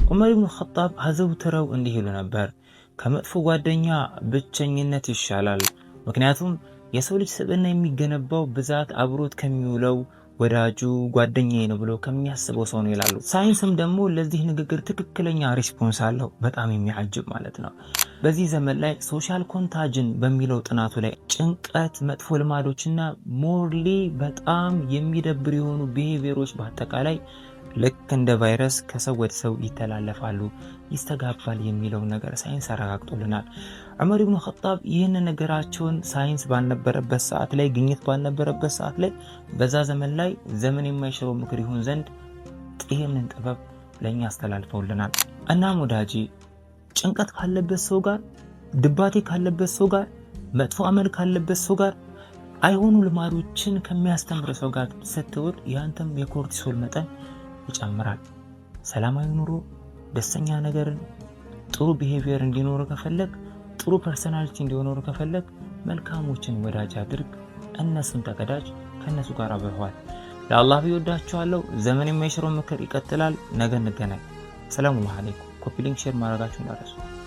ዑመር ኢብኑ ኸጣብ አዘውትረው እንዲህ ይሉ ነበር፣ ከመጥፎ ጓደኛ ብቸኝነት ይሻላል። ምክንያቱም የሰው ልጅ ስብዕና የሚገነባው ብዛት አብሮት ከሚውለው ወዳጁ ጓደኛዬ ነው ብሎ ከሚያስበው ሰው ነው ይላሉ። ሳይንስም ደግሞ ለዚህ ንግግር ትክክለኛ ሪስፖንስ አለው። በጣም የሚያጅብ ማለት ነው። በዚህ ዘመን ላይ ሶሻል ኮንታጅን በሚለው ጥናቱ ላይ ጭንቀት፣ መጥፎ ልማዶችና ሞርሊ በጣም የሚደብር የሆኑ ቢሄቪየሮች በአጠቃላይ ልክ እንደ ቫይረስ ከሰው ወደ ሰው ይተላለፋሉ፣ ይስተጋባል የሚለው ነገር ሳይንስ አረጋግጦልናል። ዑመር ኢብኑ ኸጣብ ይህን ነገራቸውን ሳይንስ ባልነበረበት ሰዓት ላይ፣ ግኝት ባልነበረበት ሰዓት ላይ በዛ ዘመን ላይ ዘመን የማይሽረው ምክር ይሁን ዘንድ ይህንን ጥበብ ለእኛ አስተላልፈውልናል። እናም ወዳጄ ጭንቀት ካለበት ሰው ጋር፣ ድባቴ ካለበት ሰው ጋር፣ መጥፎ አመል ካለበት ሰው ጋር፣ አይሆኑ ልማዶችን ከሚያስተምር ሰው ጋር ስትውል ያንተም የኮርቲሶል መጠን ይጨምራል። ሰላማዊ ኑሮ፣ ደስተኛ ነገርን፣ ጥሩ ቢሄቪየር እንዲኖር ከፈለግ፣ ጥሩ ፐርሰናሊቲ እንዲኖር ከፈለግ መልካሞችን ወዳጅ አድርግ፣ እነሱን ተቀዳጅ፣ ከነሱ ጋር አብረዋል። ለአላህ ቢወዳችኋለሁ። ዘመን የማይሽረው ምክር ይቀጥላል። ነገ እንገናኝ። ሰላሙ አለይኩም። ኮፒ ሊንክ ሼር ማድረጋችሁን እንዳትረሱ።